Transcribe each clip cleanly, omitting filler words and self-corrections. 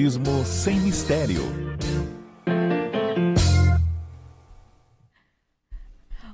Espiritismo sem mistério.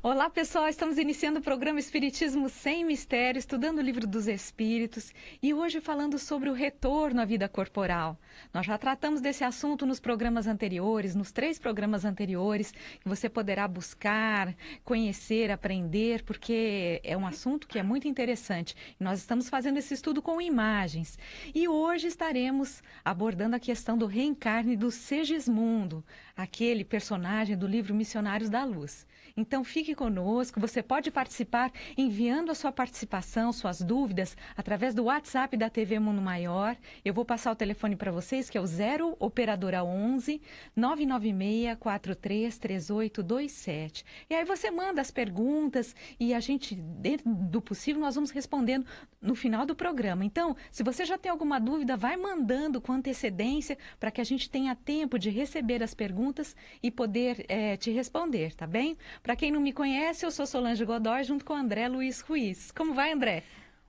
Olá pessoal, estamos iniciando o programa Espiritismo Sem Mistério, estudando o Livro dos Espíritos e hoje falando sobre o retorno à vida corporal. Nós já tratamos desse assunto nos programas anteriores, nos 3 programas anteriores, que você poderá buscar, conhecer, aprender, porque é um assunto que é muito interessante. Nós estamos fazendo esse estudo com imagens e hoje estaremos abordando a questão do reencarne do Segismundo, aquele personagem do livro Missionários da Luz. Então fique conosco, você pode participar enviando a sua participação, suas dúvidas, através do WhatsApp da TV Mundo Maior. Eu vou passar o telefone para vocês, que é o 0 operadora 11 996 433827. E aí você manda as perguntas e a gente, dentro do possível, nós vamos respondendo no final do programa. Então, se você já tem alguma dúvida, vai mandando com antecedência para que a gente tenha tempo de receber as perguntas e poder te responder, tá bem? Para quem não me conhece, eu sou Solange Godoy, junto com André Luiz Ruiz. Como vai, André?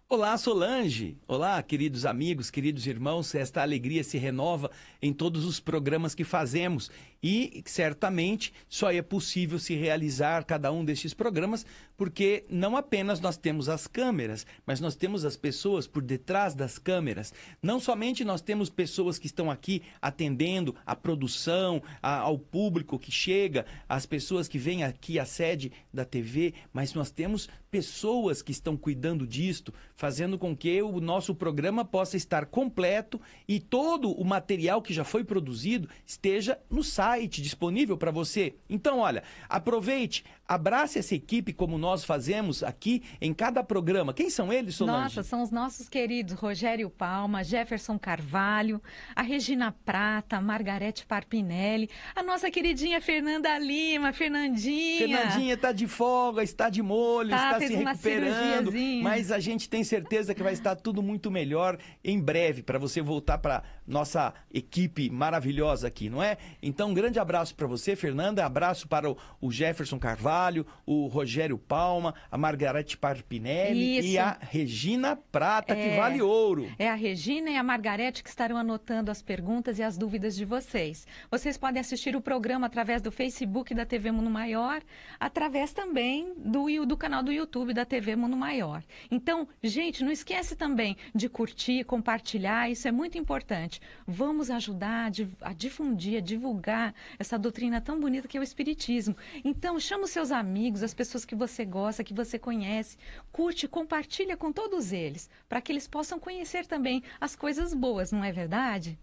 Olá, Solange! Olá, queridos amigos, queridos irmãos. Esta alegria se renova em todos os programas que fazemos e, certamente, só é possível se realizar cada um destes programas porque não apenas nós temos as câmeras, mas nós temos as pessoas por detrás das câmeras. Não somente nós temos pessoas que estão aqui atendendo a produção, ao público que chega, as pessoas que vêm aqui à sede da TV, mas nós temos pessoas que estão cuidando disto, fazendo com que o nosso programa possa estar completo e todo o material que já foi produzido esteja no site disponível para você. Então, olha, aproveite, abrace essa equipe como nós fazemos aqui em cada programa. Quem são eles, Solange? Nossa, são os nossos queridos Rogério Palma, Jefferson Carvalho, a Regina Prata, a Margarete Parpinelli, a nossa queridinha Fernanda Lima, Fernandinha. Fernandinha está de folga, está de molho, está se recuperando, mas a gente tem certeza que vai estar tudo muito melhor em breve para você voltar para nossa equipe maravilhosa aqui, não é? Então, um grande abraço para você, Fernanda, abraço para o Jefferson Carvalho, o Rogério Palma, a Margarete Parpinelli e a Regina Prata, que vale ouro. É a Regina e a Margarete que estarão anotando as perguntas e as dúvidas de vocês. Vocês podem assistir o programa através do Facebook da TV Mundo Maior, através também do canal do YouTube da TV Mundo Maior. Então, gente, não esquece também de curtir, compartilhar, isso é muito importante. Vamos ajudar a difundir, a divulgar essa doutrina tão bonita que é o Espiritismo. Então, chama os seus amigos, as pessoas que você gosta, que você conhece, curte, compartilha com todos eles, para que eles possam conhecer também as coisas boas, não é verdade?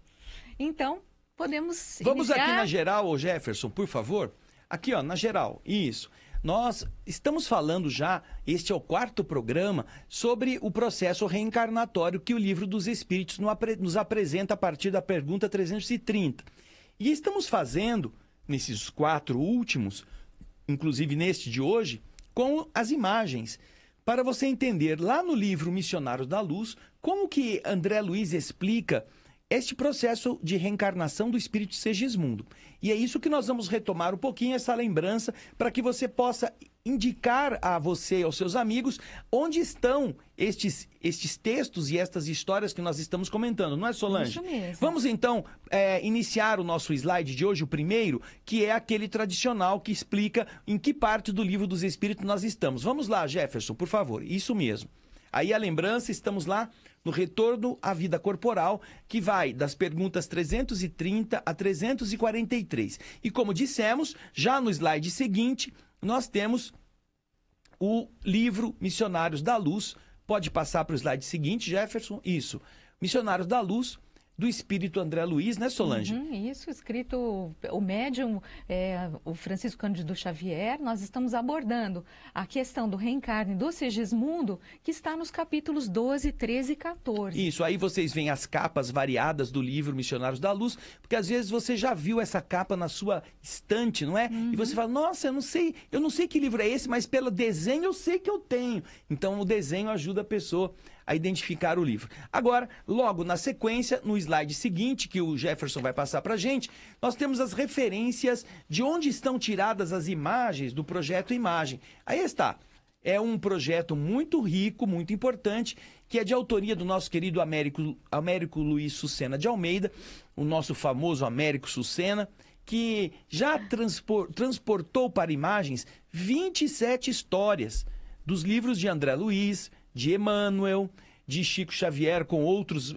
Então, podemos Vamos iniciar... aqui na geral, Jefferson, por favor. Aqui, ó, na geral, isso. Nós estamos falando já, este é o 4º programa, sobre o processo reencarnatório que o Livro dos Espíritos nos apresenta a partir da pergunta 330. E estamos fazendo, nesses 4 últimos, inclusive neste de hoje, com as imagens, para você entender lá no livro Missionários da Luz, como que André Luiz explica este processo de reencarnação do espírito Segismundo. E é isso que nós vamos retomar um pouquinho, essa lembrança, para que você possa indicar a você e aos seus amigos onde estão estes textos e estas histórias que nós estamos comentando, não é, Solange? Isso mesmo. Vamos então iniciar o nosso slide de hoje, o primeiro, que é aquele tradicional que explica em que parte do Livro dos Espíritos nós estamos. Vamos lá, Jefferson, por favor. Isso mesmo. Aí a lembrança, estamos lá no retorno à vida corporal, que vai das perguntas 330 a 343. E como dissemos, já no slide seguinte, nós temos o livro Missionários da Luz. Pode passar para o slide seguinte, Jefferson? Isso. Missionários da Luz, do espírito André Luiz, né, Solange? Isso, escrito o médium, o Francisco Cândido Xavier. Nós estamos abordando a questão do reencarne do Segismundo, que está nos capítulos 12, 13 e 14. Isso, aí vocês veem as capas variadas do livro Missionários da Luz, porque às vezes você já viu essa capa na sua estante, não é? E você fala, nossa, eu não sei que livro é esse, mas pelo desenho eu sei que eu tenho. Então o desenho ajuda a pessoa a identificar o livro. Agora, logo na sequência, no slide seguinte, que o Jefferson vai passar para a gente, nós temos as referências de onde estão tiradas as imagens do projeto Imagem. Aí está. É um projeto muito rico, muito importante, que é de autoria do nosso querido Américo Luiz Sucena de Almeida, o nosso famoso Américo Sucena, que já transportou para imagens 27 histórias dos livros de André Luiz, de Emmanuel, de Chico Xavier, com outros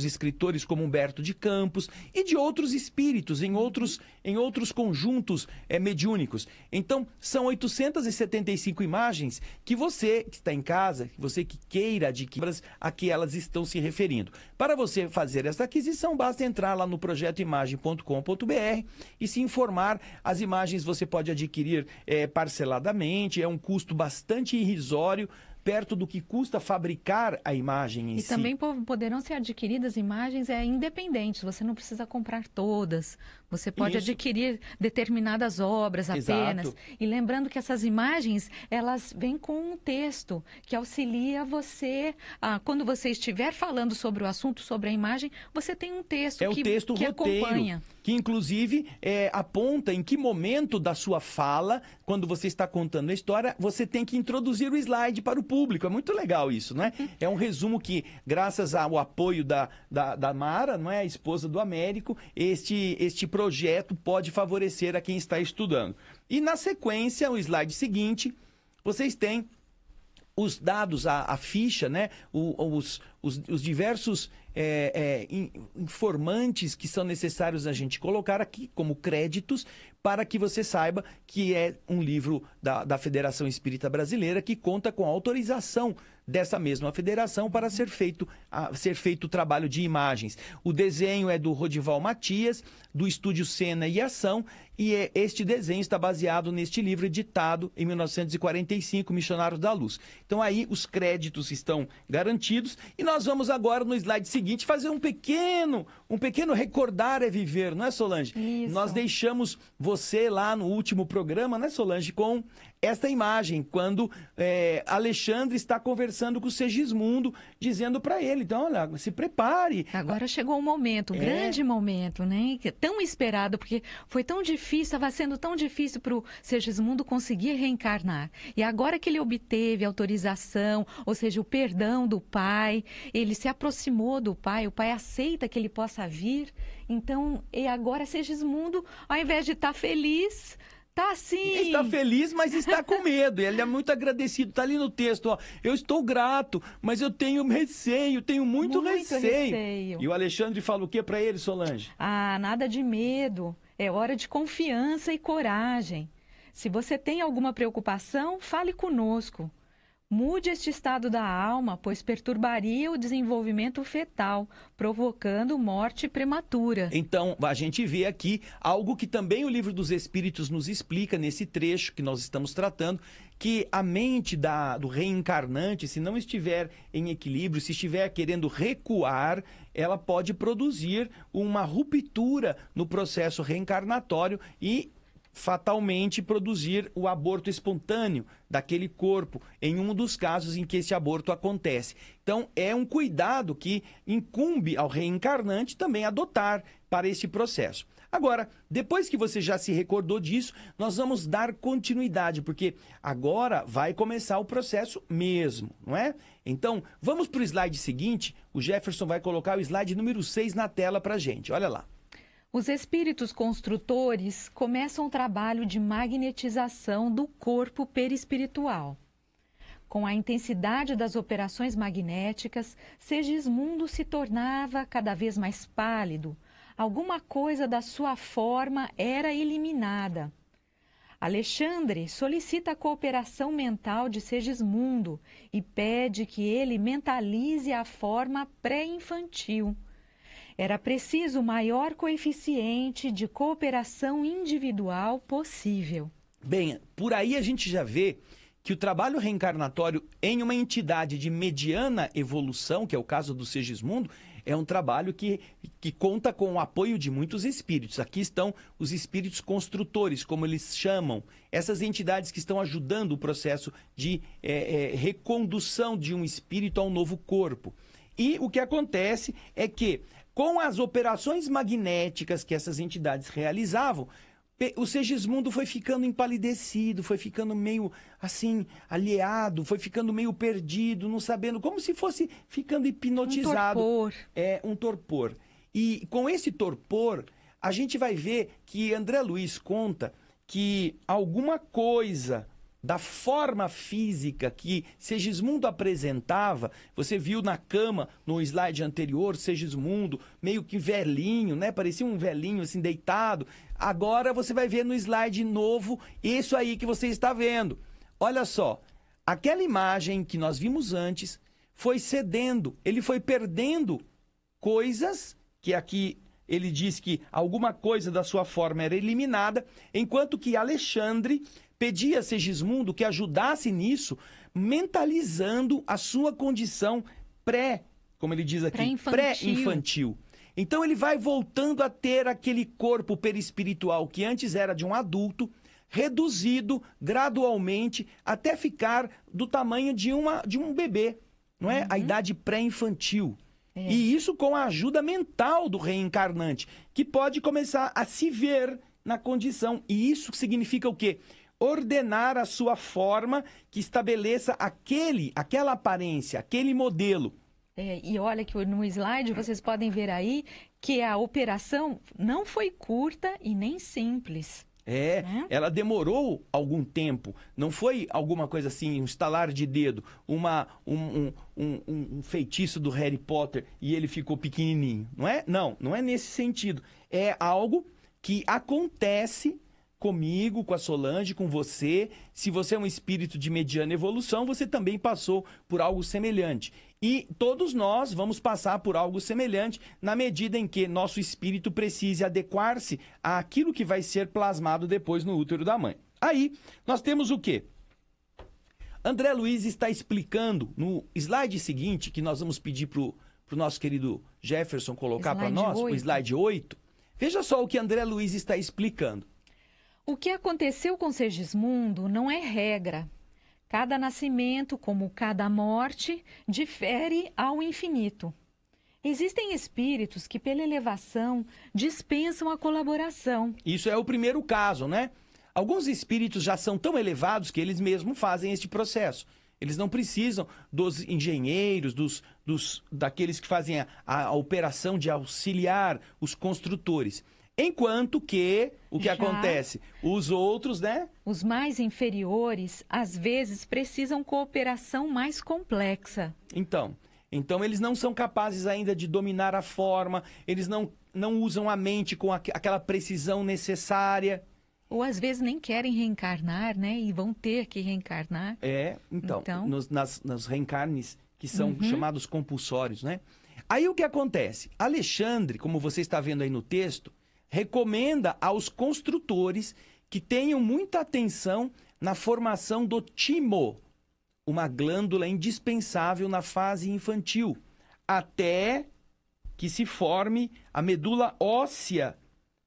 escritores como Humberto de Campos e de outros espíritos em outros conjuntos mediúnicos. Então, são 875 imagens que você que está em casa, você que queira adquirir, a que elas estão se referindo. Para você fazer essa aquisição, basta entrar lá no projetoimagem.com.br e se informar. As imagens você pode adquirir parceladamente, é um custo bastante irrisório, perto do que custa fabricar a imagem em si. E também poderão ser adquiridas imagens independentes, você não precisa comprar todas, você pode adquirir determinadas obras apenas. Exato. E lembrando que essas imagens, elas vêm com um texto que auxilia você, quando você estiver falando sobre o assunto, sobre a imagem, você tem um texto o texto que roteiro, acompanha. Que inclusive aponta em que momento da sua fala, quando você está contando a história, você tem que introduzir o slide para o público. É muito legal isso, não é? É um resumo que, graças ao apoio da Mara, não é, a esposa do Américo, este projeto pode favorecer a quem está estudando. E na sequência, o slide seguinte, vocês têm os dados, a ficha, né? Os diversos informantes que são necessários a gente colocar aqui como créditos para que você saiba que é um livro da Federação Espírita Brasileira que conta com a autorização dessa mesma federação para ser feito o trabalho de imagens. O desenho é do Rodival Matias, do Estúdio Cena e Ação, e este desenho está baseado neste livro editado em 1945, Missionários da Luz. Então aí os créditos estão garantidos e nós vamos agora no slide seguinte fazer um pequeno recordar é viver, não é, Solange? Isso. Nós deixamos você lá no último programa, né, Solange, com esta imagem, quando Alexandre está conversando com o Segismundo, dizendo para ele, então, olha, se prepare. Agora chegou o momento, um grande momento, né? Tão esperado, porque foi tão difícil, estava sendo tão difícil para o Segismundo conseguir reencarnar. E agora que ele obteve autorização, ou seja, o perdão do pai, ele se aproximou do pai, o pai aceita que ele possa vir. Então, e agora Segismundo, ao invés de estar feliz, tá assim. Está feliz, mas está com medo. Ele é muito agradecido. Está ali no texto, ó. Eu estou grato, mas eu tenho receio, tenho muito receio. E o Alexandre fala o que para ele, Solange? Nada de medo. É hora de confiança e coragem. Se você tem alguma preocupação, fale conosco. Mude este estado da alma, pois perturbaria o desenvolvimento fetal, provocando morte prematura. Então, a gente vê aqui algo que também o Livro dos Espíritos nos explica nesse trecho que nós estamos tratando, que a mente do reencarnante, se não estiver em equilíbrio, se estiver querendo recuar, ela pode produzir uma ruptura no processo reencarnatório e fatalmente produzir o aborto espontâneo daquele corpo, em um dos casos em que esse aborto acontece. Então, é um cuidado que incumbe ao reencarnante também adotar para esse processo. Agora, depois que você já se recordou disso, nós vamos dar continuidade, porque agora vai começar o processo mesmo, não é? Então, vamos para o slide seguinte. O Jefferson vai colocar o slide número 6 na tela para a gente. Olha lá. Os espíritos construtores começam o trabalho de magnetização do corpo perispiritual. Com a intensidade das operações magnéticas, Segismundo se tornava cada vez mais pálido. Alguma coisa da sua forma era eliminada. Alexandre solicita a cooperação mental de Segismundo e pede que ele mentalize a forma pré-infantil. Era preciso o maior coeficiente de cooperação individual possível. Bem, por aí a gente já vê que o trabalho reencarnatório em uma entidade de mediana evolução, que é o caso do Segismundo, é um trabalho que conta com o apoio de muitos espíritos. Aqui estão os espíritos construtores, como eles chamam, essas entidades que estão ajudando o processo de recondução de um espírito a um novo corpo. E o que acontece é que, com as operações magnéticas que essas entidades realizavam, O Segismundo foi ficando empalidecido, foi ficando meio assim, alheado, foi ficando meio perdido, não sabendo, como se fosse ficando hipnotizado. Um torpor. É, um torpor. E com esse torpor, a gente vai ver que André Luiz conta que alguma coisa da forma física que Segismundo apresentava, você viu na cama, no slide anterior, Segismundo, meio que velhinho, né? Parecia um velhinho assim, deitado. Agora você vai ver no slide novo, isso aí que você está vendo. Olha só, aquela imagem que nós vimos antes foi cedendo, ele foi perdendo coisas, que aqui ele diz que alguma coisa da sua forma era eliminada, enquanto que Alexandre pedia a Segismundo que ajudasse nisso, mentalizando a sua condição como ele diz aqui, pré-infantil. Então ele vai voltando a ter aquele corpo perispiritual que antes era de um adulto, reduzido gradualmente até ficar do tamanho de um bebê, não é? A idade pré-infantil. E isso com a ajuda mental do reencarnante, que pode começar a se ver na condição. E isso significa o quê? Ordenar a sua forma que estabeleça aquela aparência, aquele modelo. E olha que no slide vocês podem ver aí que a operação não foi curta e nem simples. Ela demorou algum tempo, não foi alguma coisa assim, um estalar de dedo, um feitiço do Harry Potter e ele ficou pequenininho, não é? Não é nesse sentido. É algo que acontece comigo, com a Solange, com você. Se você é um espírito de mediana evolução, você também passou por algo semelhante. E todos nós vamos passar por algo semelhante na medida em que nosso espírito precise adequar-se àquilo que vai ser plasmado depois no útero da mãe. Aí, nós temos o quê? André Luiz está explicando no slide seguinte, que nós vamos pedir para o nosso querido Jefferson colocar para nós, o slide 8. Veja só o que André Luiz está explicando. O que aconteceu com Segismundo não é regra. Cada nascimento, como cada morte, difere ao infinito. Existem espíritos que, pela elevação, dispensam a colaboração. Isso é o primeiro caso, né? Alguns espíritos já são tão elevados que eles mesmos fazem este processo. Eles não precisam dos engenheiros, daqueles que fazem a operação de auxiliar os construtores. Enquanto que, o que acontece? Os outros, né? Os mais inferiores, às vezes, precisam cooperação mais complexa. Então eles não são capazes ainda de dominar a forma, eles não usam a mente com aquela precisão necessária. Ou às vezes nem querem reencarnar, né? E vão ter que reencarnar. Então. Nos reencarnes que são chamados compulsórios, né? Aí o que acontece? Alexandre, como você está vendo aí no texto, recomenda aos construtores que tenham muita atenção na formação do timo, uma glândula indispensável na fase infantil, até que se forme a medula óssea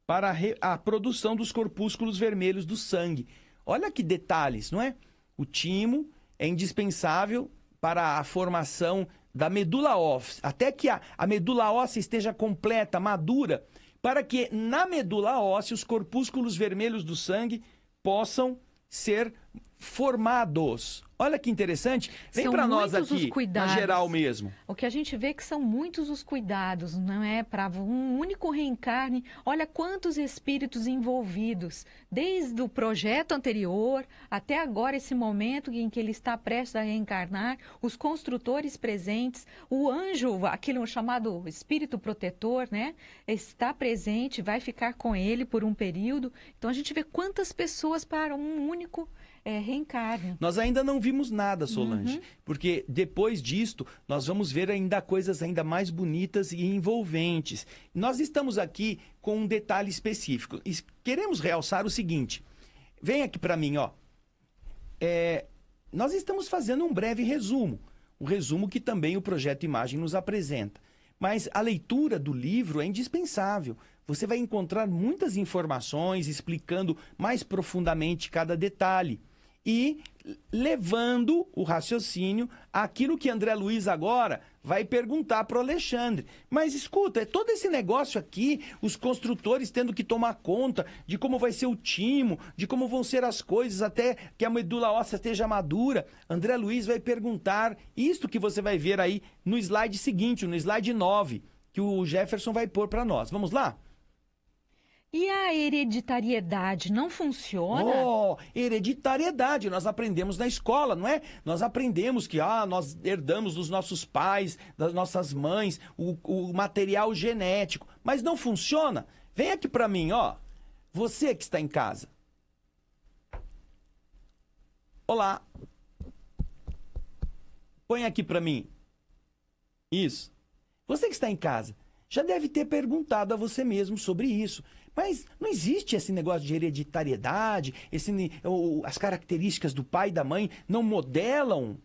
para a produção dos corpúsculos vermelhos do sangue. Olha que detalhes, não é? O timo é indispensável para a formação da medula óssea, até que a medula óssea esteja completa, madura, para que na medula óssea os corpúsculos vermelhos do sangue possam ser formados. Olha que interessante. Vem para nós aqui, na geral mesmo. O que a gente vê que são muitos os cuidados, não é? Para um único reencarne. Olha quantos espíritos envolvidos, desde o projeto anterior até agora, esse momento em que ele está prestes a reencarnar, os construtores presentes, o anjo, aquele chamado espírito protetor, né? Está presente, vai ficar com ele por um período. Então a gente vê quantas pessoas para um único reencarne. Nós ainda não vimos nada, Solange, porque depois disto nós vamos ver ainda coisas ainda mais bonitas e envolventes. Nós estamos aqui com um detalhe específico e queremos realçar o seguinte. Vem aqui para mim, ó. Nós estamos fazendo um breve resumo, um resumo que também o Projeto Imagem nos apresenta. Mas a leitura do livro é indispensável. Você vai encontrar muitas informações explicando mais profundamente cada detalhe e levando o raciocínio àquilo que André Luiz agora vai perguntar para o Alexandre. Mas escuta, é todo esse negócio aqui, os construtores tendo que tomar conta de como vai ser o timo, de como vão ser as coisas até que a medula óssea esteja madura. André Luiz vai perguntar isto que você vai ver aí no slide seguinte, no slide 9, que o Jefferson vai pôr para nós. Vamos lá? E a hereditariedade não funciona? Oh, hereditariedade, nós aprendemos na escola, não é? Nós aprendemos que nós herdamos dos nossos pais, das nossas mães, o material genético. Mas não funciona. Vem aqui para mim, ó. Você que está em casa. Olá. Põe aqui para mim. Isso. Você que está em casa, já deve ter perguntado a você mesmo sobre isso. Mas não existe esse negócio de hereditariedade, as características do pai e da mãe não modelam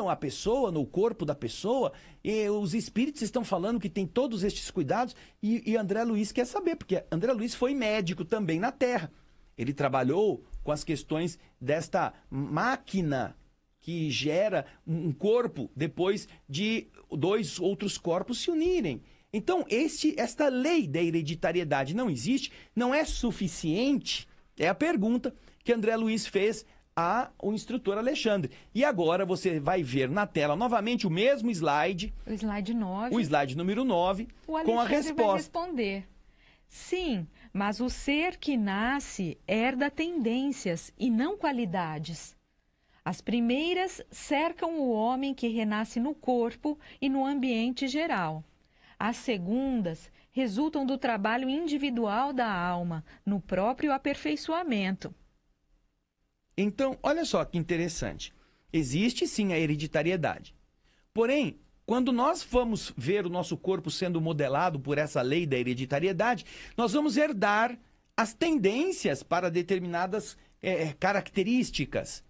a pessoa, no corpo da pessoa. E os espíritos estão falando que tem todos estes cuidados e André Luiz quer saber, porque André Luiz foi médico também na Terra. Ele trabalhou com as questões desta máquina que gera um corpo depois de 2 outros corpos se unirem. Então, esta lei da hereditariedade não existe, não é suficiente? É a pergunta que André Luiz fez ao instrutor Alexandre. E agora você vai ver na tela novamente o mesmo slide. O slide 9. O slide número 9, com a resposta. Vai responder. Sim, mas o ser que nasce herda tendências e não qualidades. As primeiras cercam o homem que renasce no corpo e no ambiente geral. As segundas resultam do trabalho individual da alma, no próprio aperfeiçoamento. Então, olha só que interessante. Existe sim a hereditariedade. Porém, quando nós vamos ver o nosso corpo sendo modelado por essa lei da hereditariedade, nós vamos herdar as tendências para determinadas características.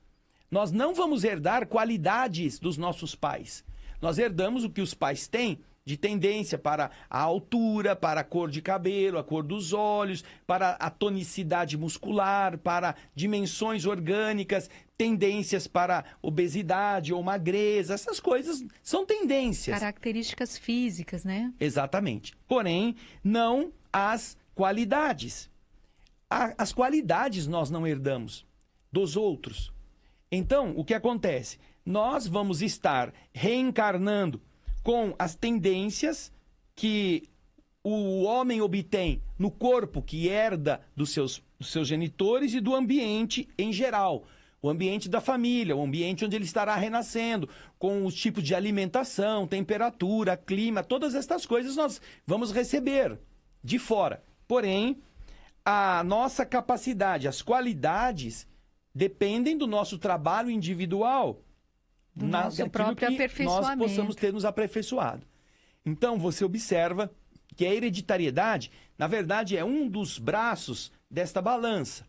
Nós não vamos herdar qualidades dos nossos pais. Nós herdamos o que os pais têm de tendência para a altura, para a cor de cabelo, a cor dos olhos, para a tonicidade muscular, para dimensões orgânicas, tendências para obesidade ou magreza. Essas coisas são tendências. Características físicas, né? Exatamente. Porém, não as qualidades. As qualidades nós não herdamos dos outros. Então, o que acontece? Nós vamos estar reencarnando com as tendências que o homem obtém no corpo que herda dos seus genitores e do ambiente em geral. O ambiente da família, o ambiente onde ele estará renascendo, com os tipos de alimentação, temperatura, clima, todas estas coisas nós vamos receber de fora. Porém, a nossa capacidade, as qualidades, dependem do nosso trabalho individual. Do nosso próprio aperfeiçoamento. Nós possamos ter nos aperfeiçoado. Então, você observa que a hereditariedade, na verdade, é um dos braços desta balança.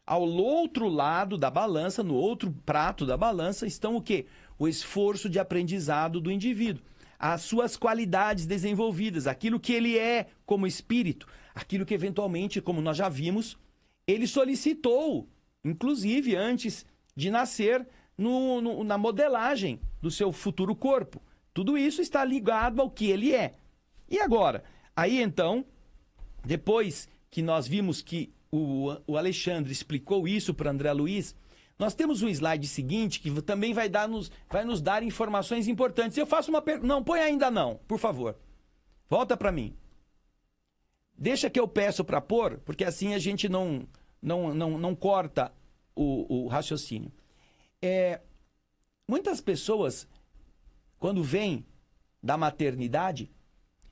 Ao outro lado da balança, no outro prato da balança, estão o quê? O esforço de aprendizado do indivíduo. As suas qualidades desenvolvidas, aquilo que ele é como espírito, aquilo que eventualmente, como nós já vimos, ele solicitou, inclusive antes de nascer, na modelagem do seu futuro corpo. Tudo isso está ligado ao que ele é. E agora? Aí então, depois que nós vimos que o Alexandre explicou isso para André Luiz, nós temos um slide seguinte que também vai nos dar informações importantes. Eu faço uma pergunta. Não, põe ainda não, por favor. Volta para mim. Deixa que eu peço para pôr, porque assim a gente não corta o raciocínio. Muitas pessoas, quando vêm da maternidade,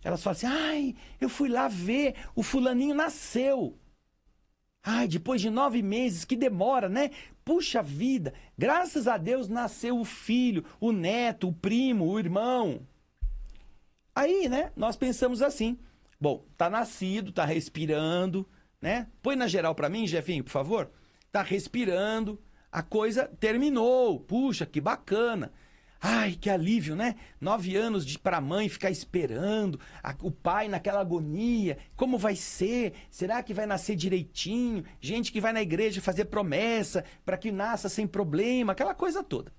elas falam assim, ai, eu fui lá ver, o fulaninho nasceu. Ai, depois de 9 meses, que demora, né? Puxa vida, graças a Deus nasceu o filho, o neto, o primo, o irmão. Aí, né, nós pensamos assim, bom, tá nascido, tá respirando, né? Põe na geral para mim, Jefinho, por favor. Tá respirando. A coisa terminou. Puxa, que bacana. Ai, que alívio, né? 9 anos para a mãe ficar esperando, o pai naquela agonia. Como vai ser? Será que vai nascer direitinho? Gente que vai na igreja fazer promessa para que nasça sem problema, aquela coisa toda.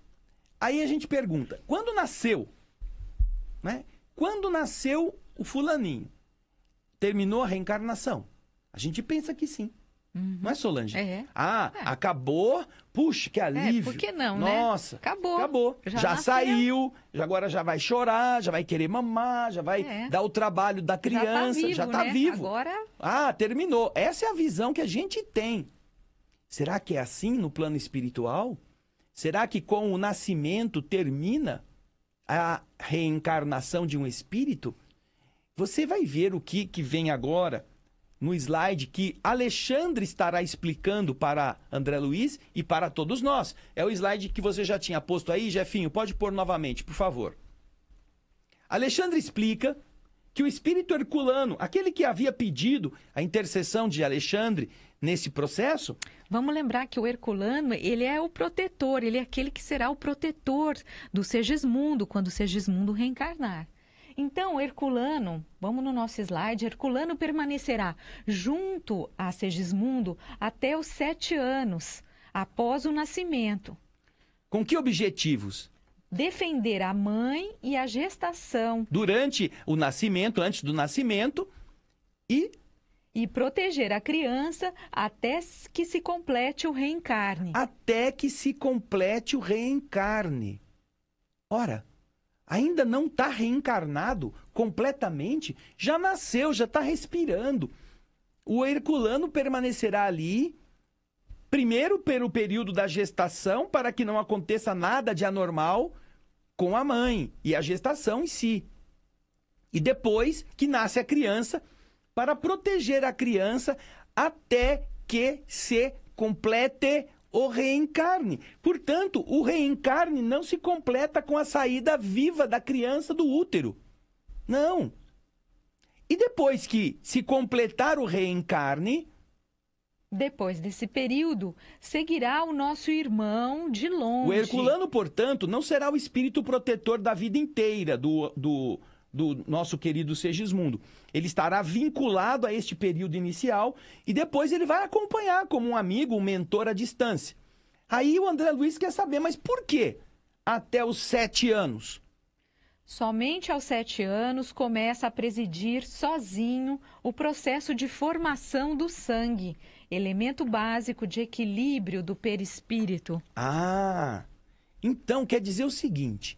Aí a gente pergunta, quando nasceu? né? Quando nasceu o fulaninho, terminou a reencarnação? A gente pensa que sim. Não é, Solange? Acabou. Puxa, que alívio. Por que não, Nossa, né? Acabou. Acabou. Já nasceu. saiu, agora já vai chorar, já vai querer mamar, já vai dar o trabalho da criança. Já tá vivo. Agora... terminou. Essa é a visão que a gente tem. Será que é assim no plano espiritual? Será que com o nascimento termina a reencarnação de um espírito? Você vai ver o que vem agora no slide que Alexandre estará explicando para André Luiz e para todos nós. É o slide que você já tinha posto aí, Jefinho. Pode pôr novamente, por favor. Alexandre explica que o espírito herculano, aquele que havia pedido a intercessão de Alexandre nesse processo... Vamos lembrar que o herculano, ele é o protetor, ele é aquele que será o protetor do Segismundo, quando o Segismundo reencarnar. Então, Herculano, vamos no nosso slide, Herculano permanecerá junto a Segismundo até os 7 anos, após o nascimento. Com que objetivos? Defender a mãe e a gestação. Durante o nascimento, antes do nascimento, e proteger a criança até que se complete o reencarne. Até que se complete o reencarne. Ora... ainda não está reencarnado completamente, já nasceu, já está respirando. O herculano permanecerá ali, primeiro pelo período da gestação, para que não aconteça nada de anormal com a mãe e a gestação em si. E depois que nasce a criança, para proteger a criança até que se complete o reencarne. Portanto, o reencarne não se completa com a saída viva da criança do útero. Não. E depois que se completar o reencarne... depois desse período, seguirá o nosso irmão de longe. O herculano, portanto, não será o espírito protetor da vida inteira do nosso querido Segismundo. Ele estará vinculado a este período inicial e depois ele vai acompanhar como um amigo, um mentor à distância. Aí o André Luiz quer saber, mas por quê? Até os 7 anos. Somente aos 7 anos começa a presidir sozinho o processo de formação do sangue, elemento básico de equilíbrio do perispírito. Então quer dizer o seguinte: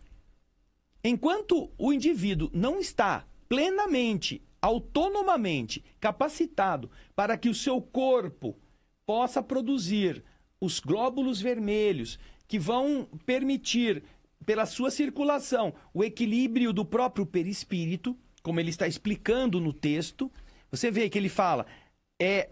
enquanto o indivíduo não está plenamente, autonomamente capacitado para que o seu corpo possa produzir os glóbulos vermelhos que vão permitir, pela sua circulação, o equilíbrio do próprio perispírito, como ele está explicando no texto, você vê que ele fala,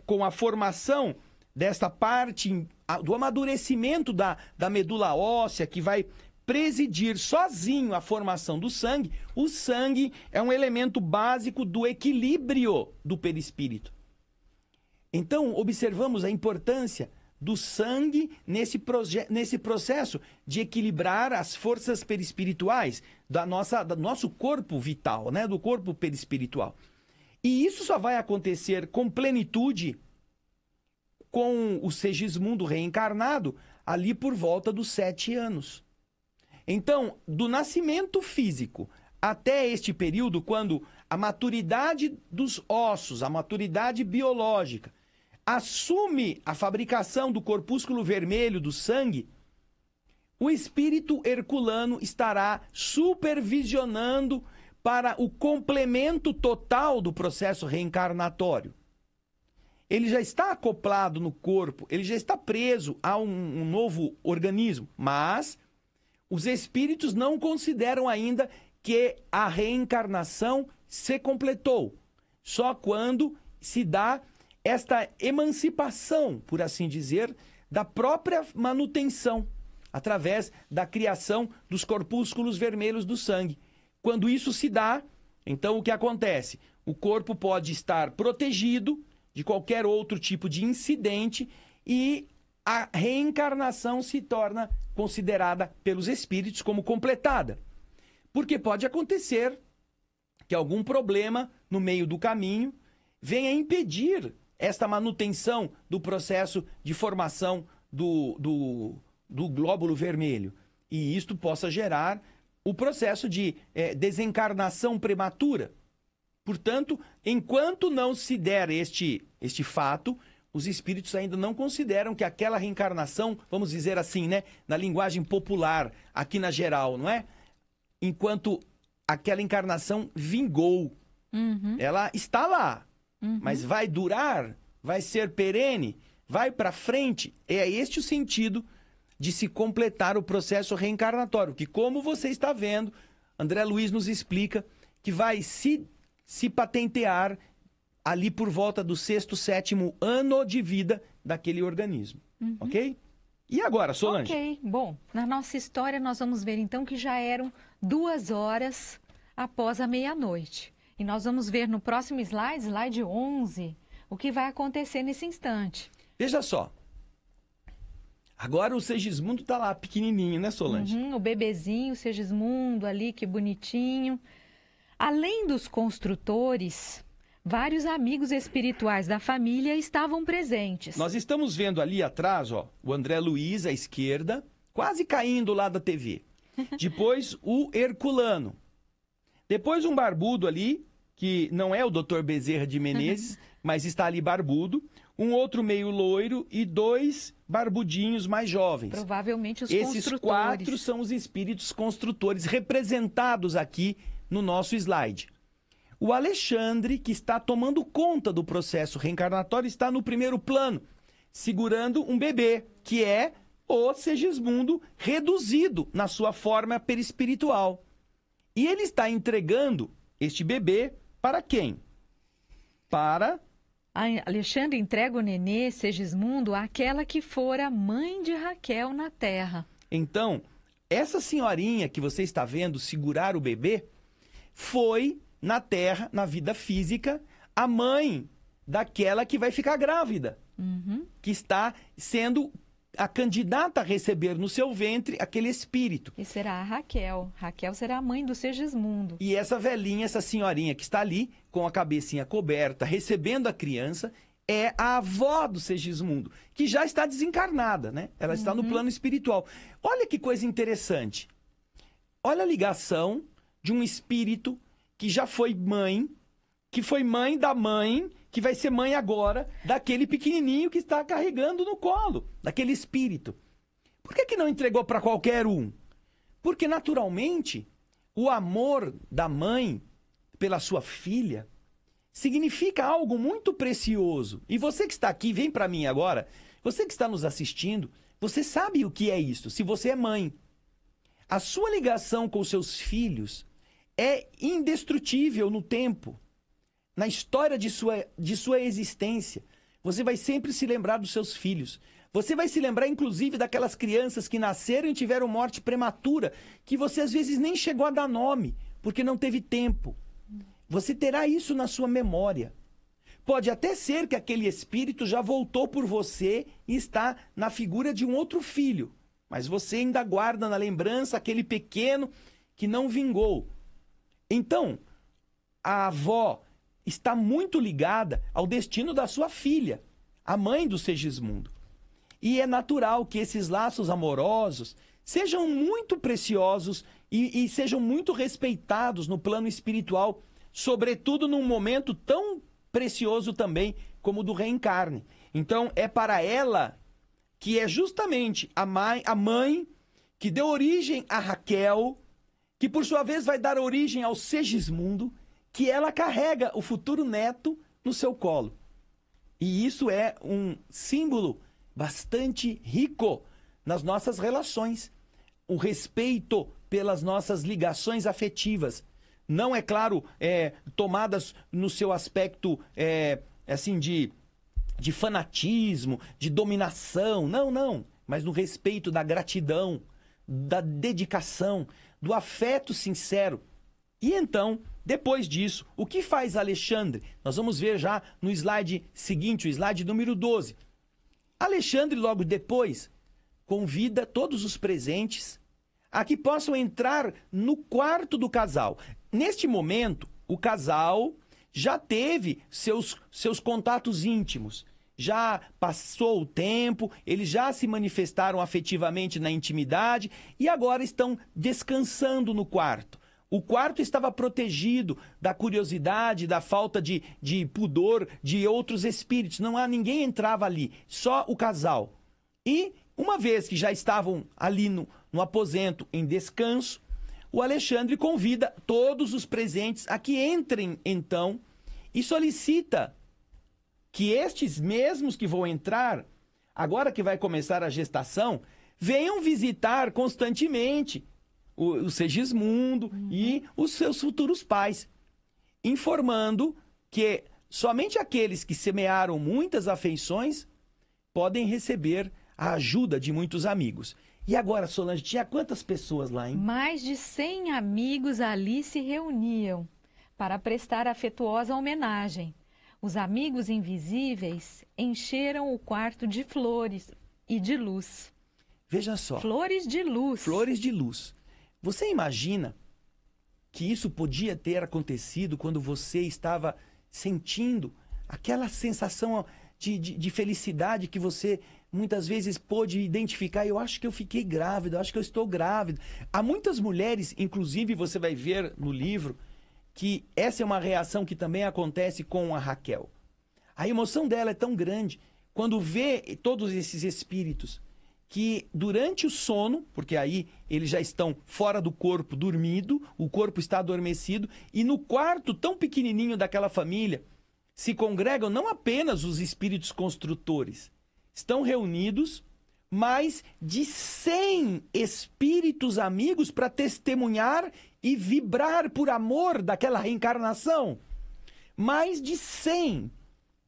com a formação desta parte, do amadurecimento da medula óssea, que vai presidir sozinho a formação do sangue. O sangue é um elemento básico do equilíbrio do perispírito. Então, observamos a importância do sangue nesse processo de equilibrar as forças perispirituais do nosso corpo vital, né? Do corpo perispiritual. E isso só vai acontecer com plenitude com o Segismundo reencarnado ali por volta dos 7 anos. Então, do nascimento físico até este período, quando a maturidade dos ossos, a maturidade biológica, assume a fabricação do corpúsculo vermelho do sangue, o espírito herculano estará supervisionando para o complemento total do processo reencarnatório. Ele já está acoplado no corpo, ele já está preso a um novo organismo, mas os espíritos não consideram ainda que a reencarnação se completou. Só quando se dá esta emancipação, por assim dizer, da própria manutenção, através da criação dos corpúsculos vermelhos do sangue. Quando isso se dá, então o que acontece? O corpo pode estar protegido de qualquer outro tipo de incidente e a reencarnação se torna considerada pelos espíritos como completada. Porque pode acontecer que algum problema no meio do caminho venha impedir esta manutenção do processo de formação do glóbulo vermelho. E isto possa gerar o processo de desencarnação prematura. Portanto, enquanto não se der este fato, os espíritos ainda não consideram que aquela reencarnação, vamos dizer assim, né, na linguagem popular, aqui na geral, não é? Enquanto aquela encarnação vingou. Ela está lá, mas vai durar, vai ser perene, vai para frente. É este o sentido de se completar o processo reencarnatório, que, como você está vendo, André Luiz nos explica que vai se patentear ali por volta do 6º, 7º ano de vida daquele organismo, ok? E agora, Solange? Ok, bom, na nossa história nós vamos ver então que já eram 2 horas após a meia-noite. E nós vamos ver no próximo slide 11, o que vai acontecer nesse instante. Veja só. Agora o Segismundo está lá, pequenininho, né, Solange? O bebezinho, o Segismundo ali, que bonitinho. Além dos construtores, vários amigos espirituais da família estavam presentes. Nós estamos vendo ali atrás, ó, o André Luiz à esquerda, quase caindo lá da TV. Depois o Herculano. Depois um barbudo ali, que não é o Dr. Bezerra de Menezes, mas está ali barbudo. Um outro meio loiro e 2 barbudinhos mais jovens. Provavelmente os Esses construtores. 4 são os espíritos construtores representados aqui no nosso slide. O Alexandre, que está tomando conta do processo reencarnatório, está no primeiro plano, segurando um bebê, que é o Segismundo reduzido na sua forma perispiritual. E ele está entregando este bebê para quem? Para... Alexandre entrega o nenê, Segismundo, àquela que fora mãe de Raquel na terra. Então, essa senhorinha que você está vendo segurar o bebê foi, na terra, na vida física, a mãe daquela que vai ficar grávida. Que está sendo a candidata a receber no seu ventre aquele espírito. E será a Raquel. Raquel será a mãe do Segismundo. E essa velhinha, essa senhorinha que está ali, com a cabecinha coberta, recebendo a criança, é a avó do Segismundo, que já está desencarnada, né? Ela está no plano espiritual. Olha que coisa interessante. Olha a ligação de um espírito que já foi mãe, que foi mãe da mãe, que vai ser mãe agora daquele pequenininho que está carregando no colo, daquele espírito. Por que não entregou para qualquer um? Porque, naturalmente, o amor da mãe pela sua filha significa algo muito precioso. E você que está aqui, vem para mim agora, você que está nos assistindo, você sabe o que é isso, se você é mãe. A sua ligação com seus filhos é indestrutível no tempo. Na história de sua existência, você vai sempre se lembrar dos seus filhos. Você vai se lembrar, inclusive, daquelas crianças que nasceram e tiveram morte prematura, que você às vezes nem chegou a dar nome, porque não teve tempo. Você terá isso na sua memória. Pode até ser que aquele espírito já voltou por você e está na figura de um outro filho, mas você ainda guarda na lembrança aquele pequeno que não vingou. Então, a avó está muito ligada ao destino da sua filha, a mãe do Segismundo. E é natural que esses laços amorosos sejam muito preciosos e sejam muito respeitados no plano espiritual, sobretudo num momento tão precioso também como o do reencarne. Então, é para ela que é justamente a mãe que deu origem a Raquel, que por sua vez vai dar origem ao Segismundo, que ela carrega o futuro neto no seu colo. E isso é um símbolo bastante rico nas nossas relações. O respeito pelas nossas ligações afetivas. Não, é claro, tomadas no seu aspecto assim de fanatismo, de dominação. Não, não. Mas no respeito da gratidão, da dedicação, do afeto sincero. E então, depois disso, o que faz Alexandre? Nós vamos ver já no slide seguinte, o slide número 12. Alexandre, logo depois, convida todos os presentes a que possam entrar no quarto do casal. Neste momento, o casal já teve seus contatos íntimos. já passou o tempo, eles já se manifestaram afetivamente na intimidade e agora estão descansando no quarto. O quarto estava protegido da curiosidade, da falta de pudor de outros espíritos. Ninguém entrava ali, só o casal. E, uma vez que já estavam ali no aposento em descanso, o Alexandre convida todos os presentes a que entrem, então, e solicita que estes mesmos que vão entrar, agora que vai começar a gestação, venham visitar constantemente o Segismundo e os seus futuros pais, informando que somente aqueles que semearam muitas afeições podem receber a ajuda de muitos amigos. E agora, Solange, tinha quantas pessoas lá, hein? Mais de 100 amigos ali se reuniam para prestar afetuosa homenagem. Os amigos invisíveis encheram o quarto de flores e de luz. Veja só. Flores de luz. Flores de luz. Você imagina que isso podia ter acontecido quando você estava sentindo aquela sensação de felicidade que você muitas vezes pôde identificar? Eu acho que eu fiquei grávida, eu acho que eu estou grávida. Há muitas mulheres, inclusive você vai ver no livro, que essa é uma reação que também acontece com a Raquel. A emoção dela é tão grande quando vê todos esses espíritos que durante o sono, porque aí eles já estão fora do corpo, dormindo, o corpo está adormecido, e no quarto tão pequenininho daquela família se congregam não apenas os espíritos construtores, estão reunidos mais de 100 espíritos amigos para testemunhar e vibrar por amor daquela reencarnação. Mais de 100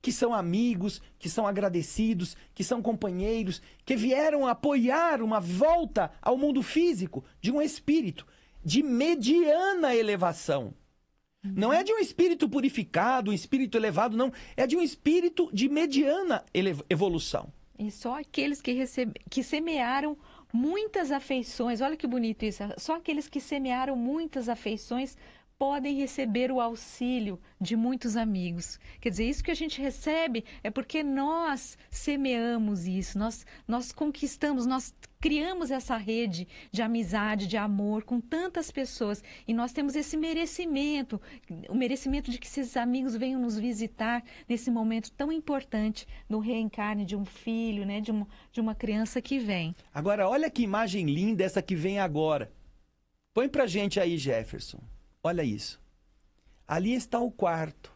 que são amigos, que são agradecidos, que são companheiros, que vieram apoiar uma volta ao mundo físico de um espírito de mediana elevação. Não é de um espírito purificado, um espírito elevado, não. É de um espírito de mediana evolução. E só aqueles que semearam muitas afeições, olha que bonito isso, só aqueles que semearam muitas afeições podem receber o auxílio de muitos amigos. Quer dizer, isso que a gente recebe é porque nós semeamos isso, nós conquistamos, nós criamos essa rede de amizade, de amor com tantas pessoas e nós temos esse merecimento, o merecimento de que esses amigos venham nos visitar nesse momento tão importante no reencarne de um filho, né, de uma criança que vem. Agora, olha que imagem linda essa que vem agora. Põe pra gente aí, Jefferson. Olha isso. Ali está o quarto.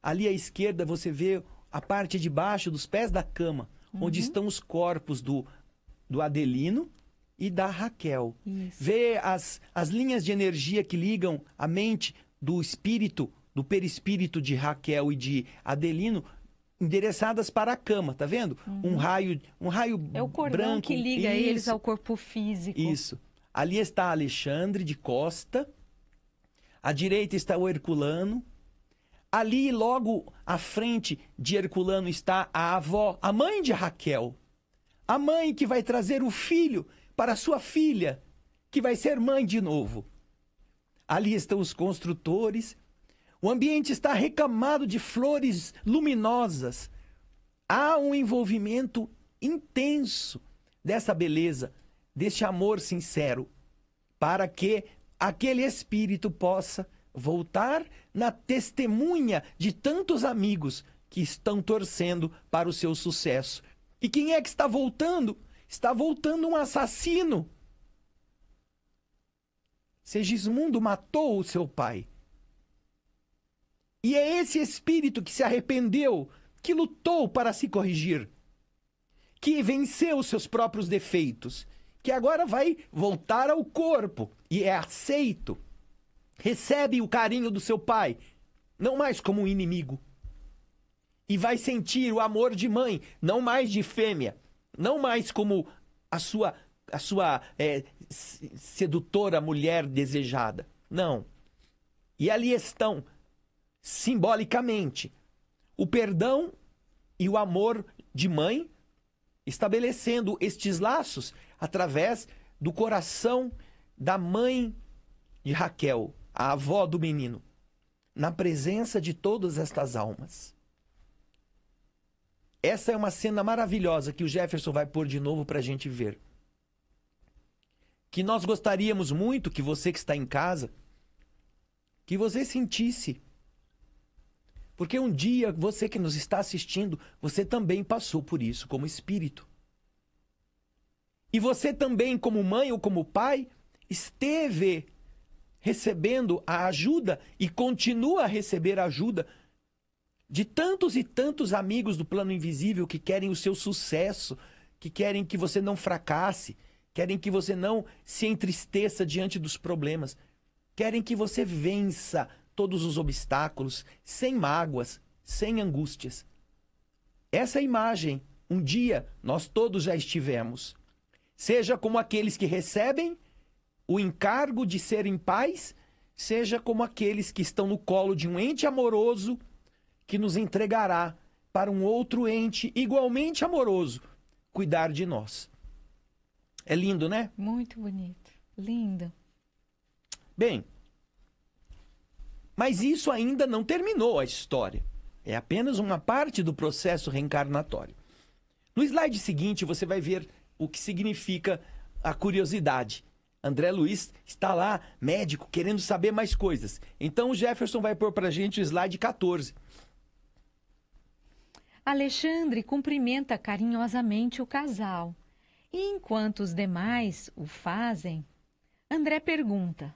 Ali à esquerda você vê a parte de baixo dos pés da cama, onde estão os corpos do Adelino e da Raquel. Isso. Vê as linhas de energia que ligam a mente do espírito, do perispírito de Raquel e de Adelino, endereçadas para a cama, tá vendo? Um raio É o cordão branco que liga isso, eles ao corpo físico. Isso. Ali está Alexandre de Costa. À direita está o Herculano. Ali, logo à frente de Herculano, está a avó, a mãe de Raquel. A mãe que vai trazer o filho para sua filha, que vai ser mãe de novo. Ali estão os construtores. O ambiente está recamado de flores luminosas. Há um envolvimento intenso dessa beleza, deste amor sincero, para que aquele espírito possa voltar na testemunha de tantos amigos que estão torcendo para o seu sucesso. E quem é que está voltando? Está voltando um assassino. Segismundo matou o seu pai. E é esse espírito que se arrependeu, que lutou para se corrigir, que venceu os seus próprios defeitos, que agora vai voltar ao corpo e é aceito, recebe o carinho do seu pai, não mais como um inimigo, e vai sentir o amor de mãe, não mais de fêmea, não mais como a sua sedutora mulher desejada, não. E ali estão, simbolicamente, o perdão e o amor de mãe, estabelecendo estes laços através do coração da mãe de Raquel, a avó do menino, na presença de todas estas almas. essa é uma cena maravilhosa que o Jefferson vai pôr de novo para a gente ver. Que nós gostaríamos muito que você que está em casa, que você sentisse. Porque um dia, você que nos está assistindo, você também passou por isso como espírito. E você também, como mãe ou como pai, esteve recebendo a ajuda e continua a receber a ajuda de tantos e tantos amigos do plano invisível que querem o seu sucesso, que querem que você não fracasse, querem que você não se entristeça diante dos problemas, querem que você vença todos os obstáculos, sem mágoas, sem angústias. Essa imagem, um dia, nós todos já estivemos. Seja como aqueles que recebem o encargo de serem pais, seja como aqueles que estão no colo de um ente amoroso que nos entregará para um outro ente igualmente amoroso cuidar de nós. É lindo, né? Muito bonito. Lindo. Bem, mas isso ainda não terminou a história. É apenas uma parte do processo reencarnatório. No slide seguinte, você vai ver o que significa a curiosidade. André Luiz está lá, médico, querendo saber mais coisas. Então o Jefferson vai pôr para a gente o slide 14. Alexandre cumprimenta carinhosamente o casal. E enquanto os demais o fazem, André pergunta: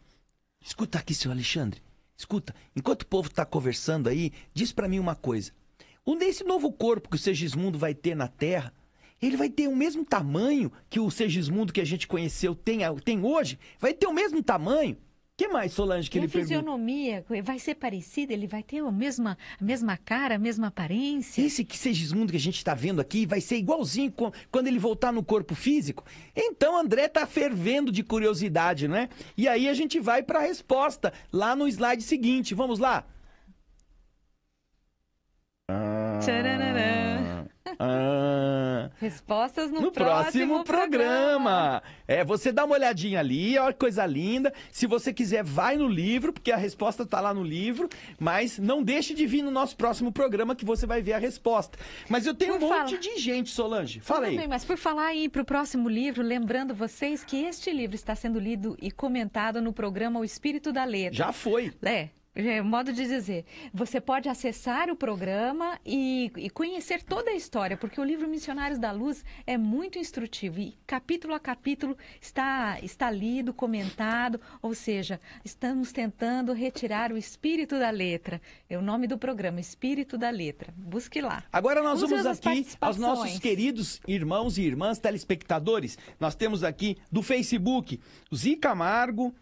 Escuta aqui, seu Alexandre. Escuta, enquanto o povo está conversando aí, diz para mim uma coisa. Nesse novo corpo que o Segismundo vai ter na Terra, ele vai ter o mesmo tamanho que o Segismundo que a gente conheceu tem hoje? Vai ter o mesmo tamanho? O que mais, Solange, que e ele a pergunta? fisionomia vai ser parecida? Ele vai ter a mesma cara, a mesma aparência? Esse Segismundo que a gente está vendo aqui vai ser igualzinho quando ele voltar no corpo físico? Então, André está fervendo de curiosidade, né? E aí a gente vai para a resposta lá no slide seguinte. Vamos lá? Tchararã. Respostas no próximo programa. Você dá uma olhadinha ali, olha que coisa linda. Se você quiser, vai no livro, porque a resposta está lá no livro. Mas não deixe de vir no nosso próximo programa que você vai ver a resposta. Mas eu tenho um monte de gente, Solange. Fala aí. Bem, mas por falar aí para o próximo livro, lembrando vocês que este livro está sendo lido e comentado no programa O Espírito da Letra. Já foi. Modo de dizer, você pode acessar o programa e conhecer toda a história, porque o livro Missionários da Luz é muito instrutivo e capítulo a capítulo está lido, comentado, ou seja, estamos tentando retirar o espírito da letra. É o nome do programa, Espírito da Letra. Busque lá. Agora nós vamos aqui aos nossos queridos irmãos e irmãs telespectadores. Nós temos aqui do Facebook, o Zica Camargo,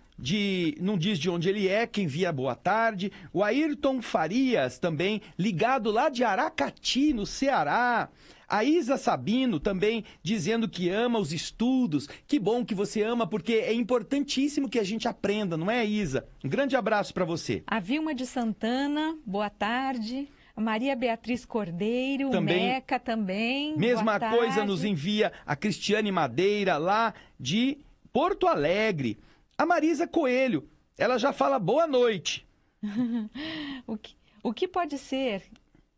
não diz de onde ele é, que envia boa tarde. O Ayrton Farias, também ligado lá de Aracati, no Ceará. A Isa Sabino também dizendo que ama os estudos. Que bom que você ama, porque é importantíssimo que a gente aprenda, não é, Isa? Um grande abraço para você. A Vilma de Santana, boa tarde. A Maria Beatriz Cordeiro, também, Meca também. Mesma coisa nos envia a Cristiane Madeira, lá de Porto Alegre. A Marisa Coelho, ela já fala boa noite. O que pode ser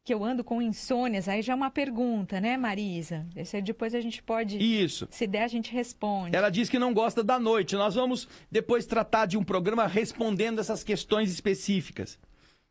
que eu ando com insônias? Aí já é uma pergunta, né, Marisa? Esse aí depois a gente pode... Isso. Se der, a gente responde. Ela diz que não gosta da noite. Nós vamos depois tratar de um programa respondendo essas questões específicas.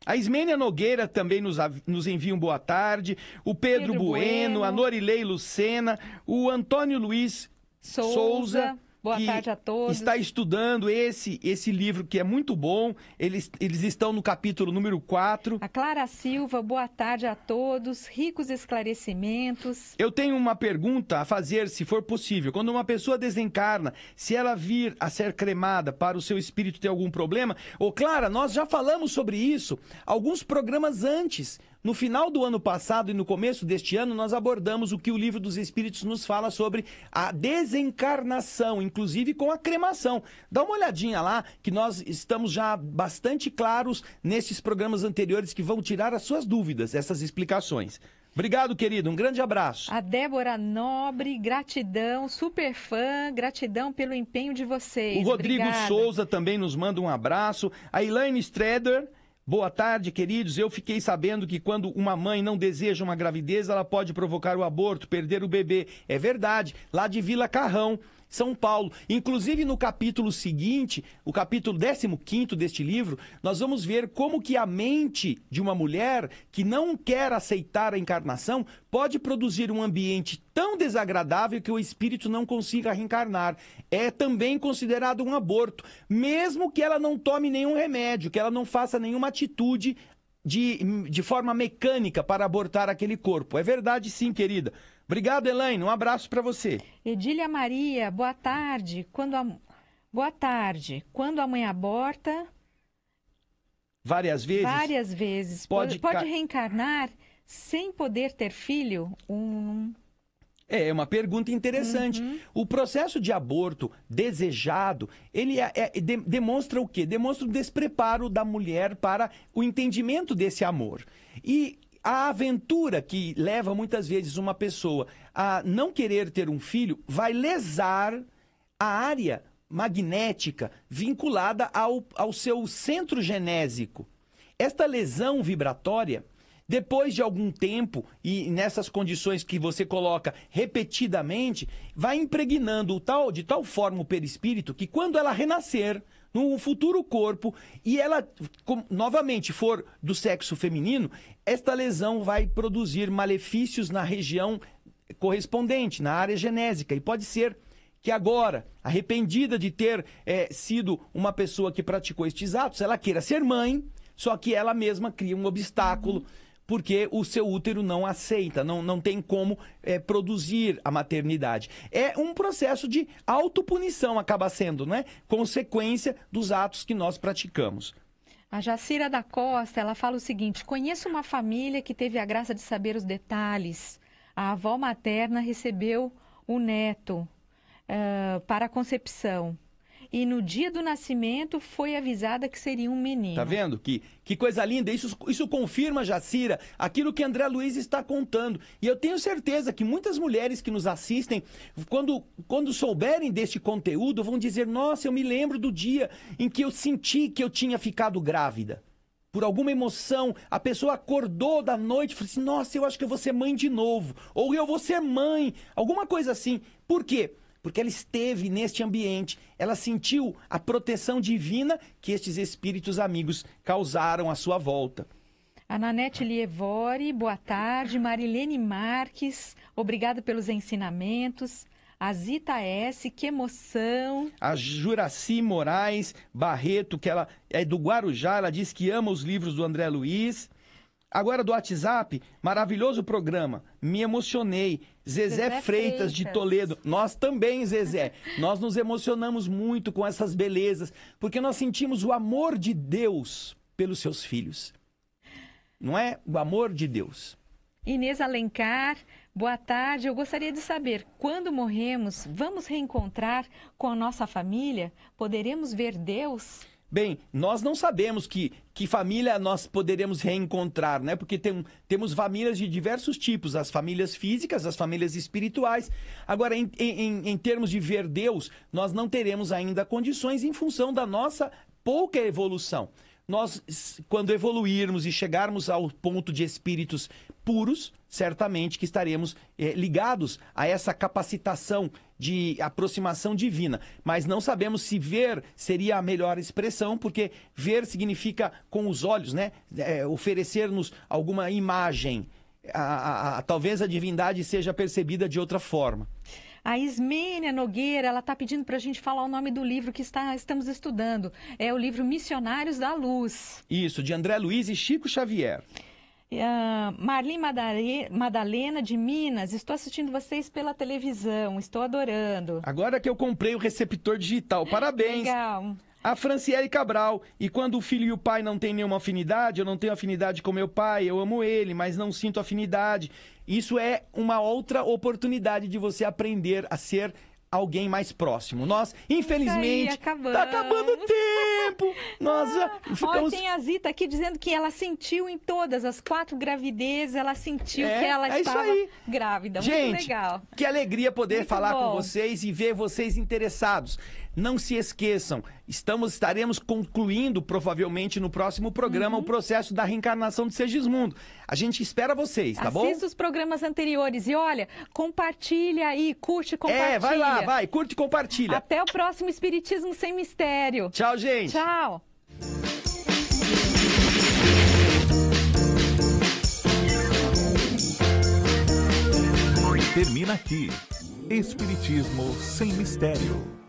A Ismênia Nogueira também nos envia um boa tarde. O Pedro Bueno, a Norilei Lucena, o Antônio Luiz Souza. Boa tarde a todos. Está estudando esse livro que é muito bom. Eles estão no capítulo número 4. A Clara Silva, boa tarde a todos. Ricos esclarecimentos. Eu tenho uma pergunta a fazer, se for possível. Quando uma pessoa desencarna, se ela vir a ser cremada para o seu espírito ter algum problema... Clara, nós já falamos sobre isso alguns programas antes. No final do ano passado e no começo deste ano, nós abordamos o que o Livro dos Espíritos nos fala sobre a desencarnação, inclusive com a cremação. Dá uma olhadinha lá, que nós estamos já bastante claros nesses programas anteriores que vão tirar as suas dúvidas, essas explicações. Obrigado, querido. Um grande abraço. A Débora Nobre, gratidão, super fã, gratidão pelo empenho de vocês. O Rodrigo Obrigada. Souza também nos manda um abraço. A Elaine Strader... Boa tarde, queridos. Eu fiquei sabendo que quando uma mãe não deseja uma gravidez, ela pode provocar o aborto, perder o bebê. É verdade. Lá de Vila Carrão, São Paulo. Inclusive, no capítulo seguinte, o capítulo 15º deste livro, nós vamos ver como que a mente de uma mulher que não quer aceitar a encarnação pode produzir um ambiente tão desagradável que o espírito não consiga reencarnar. É também considerado um aborto, mesmo que ela não tome nenhum remédio, que ela não faça nenhuma atitude de forma mecânica para abortar aquele corpo. É verdade sim, querida. Obrigado, Elaine. Um abraço para você. Edília Maria, boa tarde. Boa tarde. Quando a mãe aborta... Várias vezes? Várias vezes. Pode reencarnar sem poder ter filho? É uma pergunta interessante. O processo de aborto desejado, ele demonstra o quê? Demonstra o despreparo da mulher para o entendimento desse amor. E a aventura que leva muitas vezes uma pessoa a não querer ter um filho vai lesar a área magnética vinculada ao seu centro genésico. Esta lesão vibratória, depois de algum tempo, e nessas condições que você coloca repetidamente, vai impregnando de tal forma o perispírito que quando ela renascer no futuro corpo e ela novamente for do sexo feminino, esta lesão vai produzir malefícios na região correspondente, na área genésica. E pode ser que agora, arrependida de ter sido uma pessoa que praticou estes atos, ela queira ser mãe, só que ela mesma cria um obstáculo, porque o seu útero não aceita, não tem como produzir a maternidade. É um processo de autopunição, acaba sendo, né? Consequência dos atos que nós praticamos. A Jacira da Costa, ela fala o seguinte: conheço uma família que teve a graça de saber os detalhes. A avó materna recebeu o neto para a concepção. E no dia do nascimento foi avisada que seria um menino. Tá vendo? Que coisa linda. Isso confirma, Jacira, aquilo que André Luiz está contando. E eu tenho certeza que muitas mulheres que nos assistem, quando souberem deste conteúdo, vão dizer: nossa, eu me lembro do dia em que eu senti que eu tinha ficado grávida. Por alguma emoção, a pessoa acordou da noite e falou assim: nossa, eu acho que eu vou ser mãe de novo. Ou eu vou ser mãe. Alguma coisa assim. Por quê? Porque ela esteve neste ambiente, ela sentiu a proteção divina que estes espíritos amigos causaram à sua volta. A Nanete Lievori, boa tarde. Marilene Marques, obrigada pelos ensinamentos. A Zita S, que emoção. A Juraci Moraes Barreto, que ela é do Guarujá, ela diz que ama os livros do André Luiz. Agora do WhatsApp, maravilhoso programa, me emocionei. Zezé Freitas de Toledo, nós também, Zezé, nós nos emocionamos muito com essas belezas, porque nós sentimos o amor de Deus pelos seus filhos, não é? O amor de Deus. Inês Alencar, boa tarde, eu gostaria de saber, quando morremos, vamos reencontrar com a nossa família? Poderemos ver Deus? Bem, nós não sabemos que família nós poderemos reencontrar, né? Porque temos famílias de diversos tipos, as famílias físicas, as famílias espirituais. Agora, em termos de ver Deus, nós não teremos ainda condições em função da nossa pouca evolução. Nós, quando evoluirmos e chegarmos ao ponto de espíritos puros, certamente que estaremos ligados a essa capacitação de aproximação divina. Mas não sabemos se ver seria a melhor expressão, porque ver significa com os olhos, né? Oferecer-nos alguma imagem. Talvez a divindade seja percebida de outra forma. A Ismênia Nogueira, ela está pedindo para a gente falar o nome do livro que estamos estudando. É o livro Missionários da Luz. Isso, de André Luiz e Chico Xavier. Marli Madalena de Minas, estou assistindo vocês pela televisão, estou adorando. Agora que eu comprei o receptor digital, parabéns. Legal. A Franciele Cabral, e quando o filho e o pai não têm nenhuma afinidade, eu não tenho afinidade com meu pai, eu amo ele, mas não sinto afinidade. Isso é uma outra oportunidade de você aprender a ser alguém mais próximo. Nós, infelizmente, tá acabando o tempo. Nós já ficamos... Olha, tem a Zita aqui dizendo que ela sentiu em todas as 4 gravidezes, ela sentiu que ela estava grávida. Gente, muito legal. Que alegria poder muito falar bom. com vocês e ver vocês interessados. Não se esqueçam, estaremos concluindo, provavelmente no próximo programa, o processo da reencarnação de Segismundo. A gente espera vocês, tá bom? Assista os programas anteriores e olha, compartilha aí, curte, compartilha. Vai lá, vai, curte e compartilha. Até o próximo Espiritismo Sem Mistério. Tchau, gente. Tchau. Termina aqui. Espiritismo Sem Mistério.